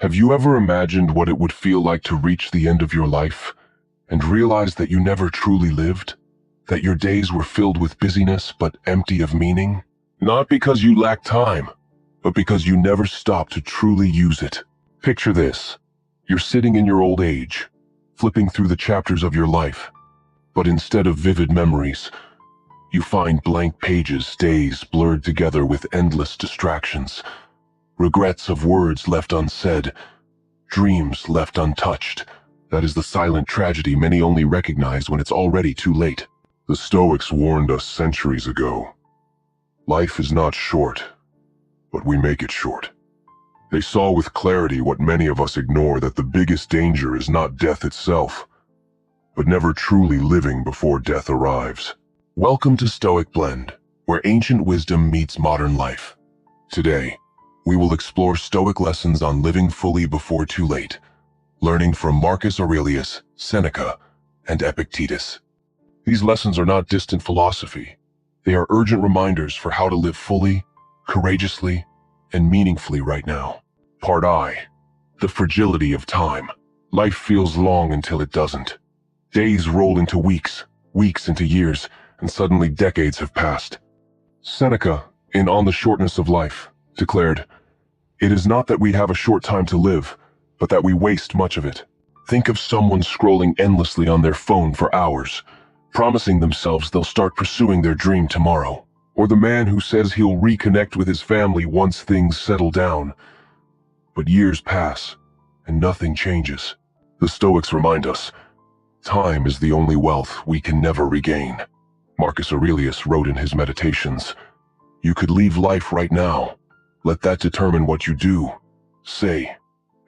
Have you ever imagined what it would feel like to reach the end of your life and realize that you never truly lived? That your days were filled with busyness but empty of meaning? Not because you lacked time, but because you never stopped to truly use it. Picture this. You're sitting in your old age, flipping through the chapters of your life, but instead of vivid memories, you find blank pages, days blurred together with endless distractions, regrets of words left unsaid, dreams left untouched. That is the silent tragedy many only recognize when it's already too late. The Stoics warned us centuries ago. Life is not short, but we make it short. They saw with clarity what many of us ignore, that the biggest danger is not death itself, but never truly living before death arrives. Welcome to Stoic Blend, where ancient wisdom meets modern life. Today, we will explore Stoic lessons on living fully before too late, learning from Marcus Aurelius, Seneca, and Epictetus. These lessons are not distant philosophy. They are urgent reminders for how to live fully, courageously, and meaningfully right now. Part I. The fragility of time. Life feels long until it doesn't. Days roll into weeks, weeks into years, and suddenly decades have passed. Seneca, in On the Shortness of Life, declared, "It is not that we have a short time to live, but that we waste much of it." Think of someone scrolling endlessly on their phone for hours, promising themselves they'll start pursuing their dream tomorrow. Or the man who says he'll reconnect with his family once things settle down. But years pass, and nothing changes. The Stoics remind us, time is the only wealth we can never regain. Marcus Aurelius wrote in his Meditations, "You could leave life right now. Let that determine what you do, say,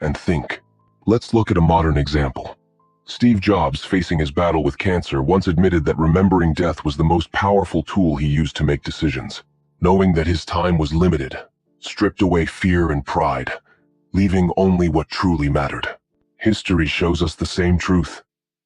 and think." Let's look at a modern example. Steve Jobs, facing his battle with cancer, once admitted that remembering death was the most powerful tool he used to make decisions. Knowing that his time was limited, stripped away fear and pride, leaving only what truly mattered. History shows us the same truth.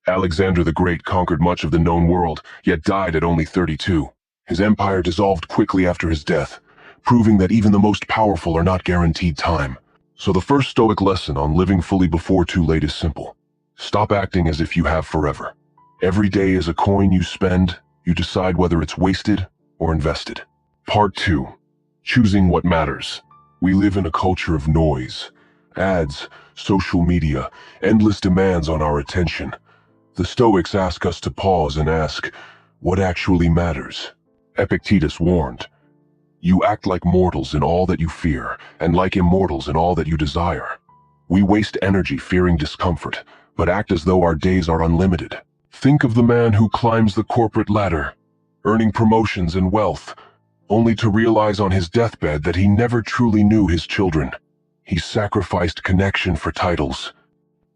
Alexander the Great conquered much of the known world, yet died at only 32. His empire dissolved quickly after his death, proving that even the most powerful are not guaranteed time. So the first Stoic lesson on living fully before too late is simple. Stop acting as if you have forever. Every day is a coin you spend. You decide whether it's wasted or invested. Part 2. Choosing what matters. We live in a culture of noise. Ads, social media, endless demands on our attention. The Stoics ask us to pause and ask, what actually matters? Epictetus warned, "You act like mortals in all that you fear, and like immortals in all that you desire." We waste energy fearing discomfort, but act as though our days are unlimited. Think of the man who climbs the corporate ladder, earning promotions and wealth, only to realize on his deathbed that he never truly knew his children. He sacrificed connection for titles.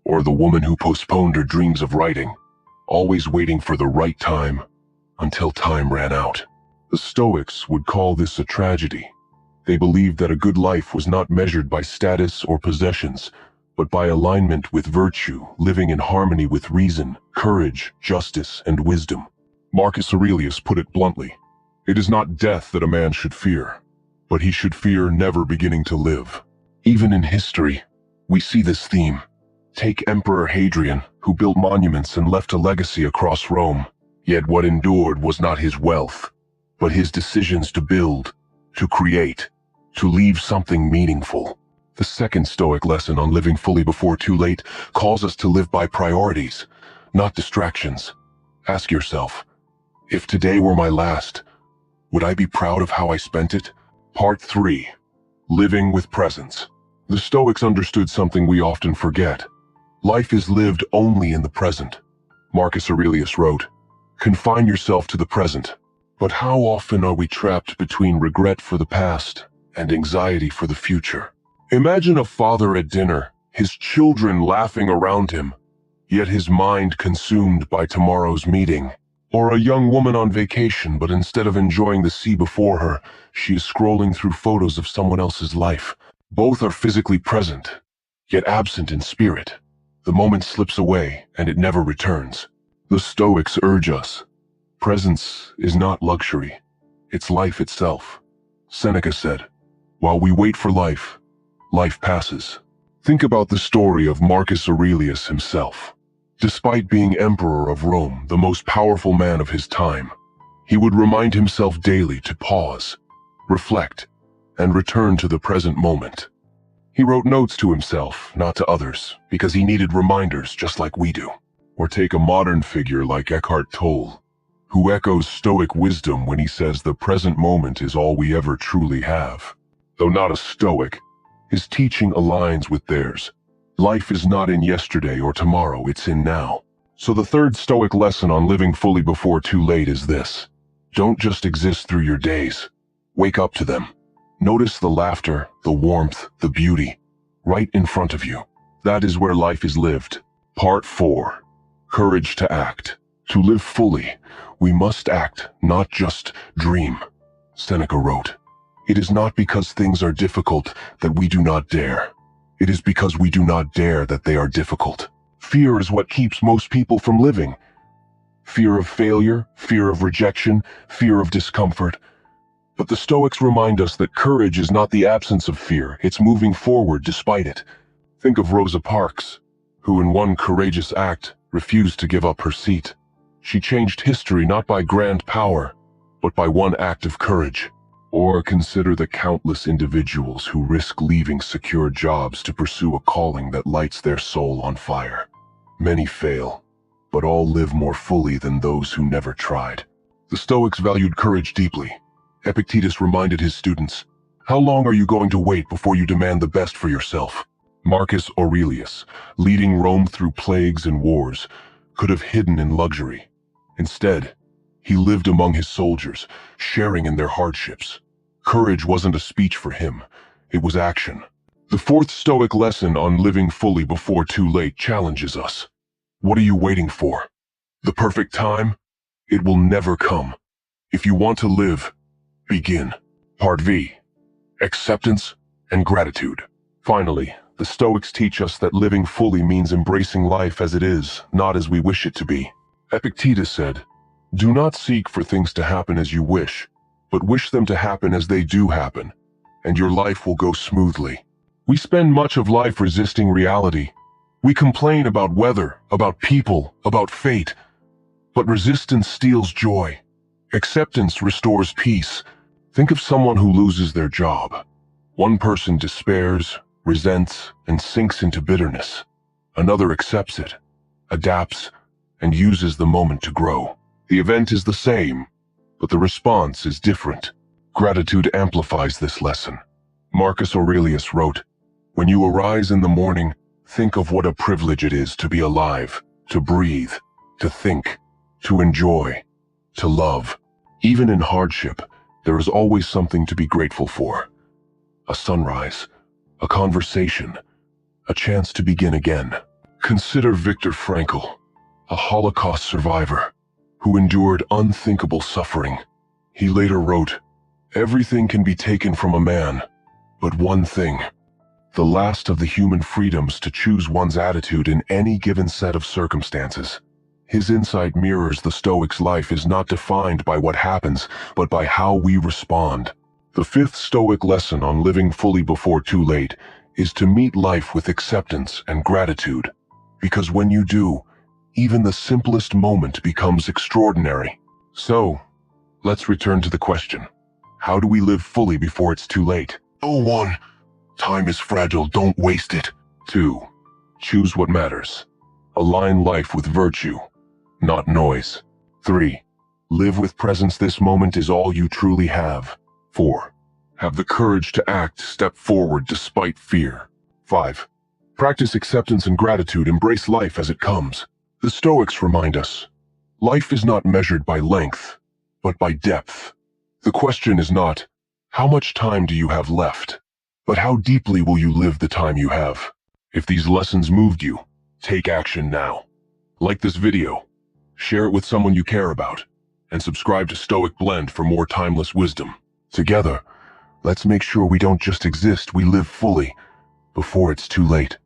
Or the woman who postponed her dreams of writing, always waiting for the right time, until time ran out. The Stoics would call this a tragedy. They believed that a good life was not measured by status or possessions, but by alignment with virtue, living in harmony with reason, courage, justice, and wisdom. Marcus Aurelius put it bluntly, "It is not death that a man should fear, but he should fear never beginning to live." Even in history, we see this theme. Take Emperor Hadrian, who built monuments and left a legacy across Rome. Yet what endured was not his wealth, but his decisions to build, to create, to leave something meaningful. The second Stoic lesson on living fully before too late calls us to live by priorities, not distractions. Ask yourself, if today were my last, would I be proud of how I spent it? Part 3. Living with presence. The Stoics understood something we often forget. Life is lived only in the present. Marcus Aurelius wrote, "Confine yourself to the present." But how often are we trapped between regret for the past and anxiety for the future? Imagine a father at dinner, his children laughing around him, yet his mind consumed by tomorrow's meeting. Or a young woman on vacation, but instead of enjoying the sea before her, she is scrolling through photos of someone else's life. Both are physically present, yet absent in spirit. The moment slips away, and it never returns. The Stoics urge us, presence is not luxury, it's life itself. Seneca said, "While we wait for life, life passes." Think about the story of Marcus Aurelius himself. Despite being emperor of Rome, the most powerful man of his time, he would remind himself daily to pause, reflect, and return to the present moment. He wrote notes to himself, not to others, because he needed reminders just like we do. Or take a modern figure like Eckhart Tolle, who echoes Stoic wisdom when he says the present moment is all we ever truly have. Though not a Stoic, his teaching aligns with theirs. Life is not in yesterday or tomorrow, it's in now. So the third Stoic lesson on living fully before too late is this: don't just exist through your days. Wake up to them. Notice the laughter, the warmth, the beauty, right in front of you. That is where life is lived. Part 4. Courage to act. To live fully, we must act, not just dream. Seneca wrote, "It is not because things are difficult that we do not dare. It is because we do not dare that they are difficult." Fear is what keeps most people from living. Fear of failure, fear of rejection, fear of discomfort. But the Stoics remind us that courage is not the absence of fear, it's moving forward despite it. Think of Rosa Parks, who in one courageous act refused to give up her seat. She changed history not by grand power, but by one act of courage. Or consider the countless individuals who risk leaving secure jobs to pursue a calling that lights their soul on fire. Many fail, but all live more fully than those who never tried. The Stoics valued courage deeply. Epictetus reminded his students, "How long are you going to wait before you demand the best for yourself?" Marcus Aurelius, leading Rome through plagues and wars, could have hidden in luxury. Instead, he lived among his soldiers, sharing in their hardships. Courage wasn't a speech for him, it was action. The fourth Stoic lesson on living fully before too late challenges us. What are you waiting for? The perfect time? It will never come. If you want to live, begin. Part V. Acceptance and gratitude. Finally, the Stoics teach us that living fully means embracing life as it is, not as we wish it to be. Epictetus said, "Do not seek for things to happen as you wish, but wish them to happen as they do happen, and your life will go smoothly." We spend much of life resisting reality. We complain about weather, about people, about fate. But resistance steals joy. Acceptance restores peace. Think of someone who loses their job. One person despairs, resents, and sinks into bitterness. Another accepts it, adapts, and uses the moment to grow. The event is the same, but the response is different. Gratitude amplifies this lesson. Marcus Aurelius wrote, "When you arise in the morning, think of what a privilege it is to be alive, to breathe, to think, to enjoy, to love." Even in hardship, there is always something to be grateful for. A sunrise, a conversation, a chance to begin again. Consider Viktor Frankl, a Holocaust survivor who endured unthinkable suffering. He later wrote, "Everything can be taken from a man, but one thing, the last of the human freedoms to choose one's attitude in any given set of circumstances." His insight mirrors the Stoics' life is not defined by what happens, but by how we respond. The fifth Stoic lesson on living fully before too late is to meet life with acceptance and gratitude. Because when you do, even the simplest moment becomes extraordinary. So, let's return to the question. How do we live fully before it's too late? 1. Time is fragile, don't waste it. 2. Choose what matters. Align life with virtue, not noise. 3. Live with presence, this moment is all you truly have. 4. Have the courage to act, step forward despite fear. 5. Practice acceptance and gratitude, embrace life as it comes. The Stoics remind us, life is not measured by length, but by depth. The question is not, how much time do you have left, but how deeply will you live the time you have? If these lessons moved you, take action now. Like this video, share it with someone you care about, and subscribe to Stoic Blend for more timeless wisdom. Together, let's make sure we don't just exist, we live fully before it's too late.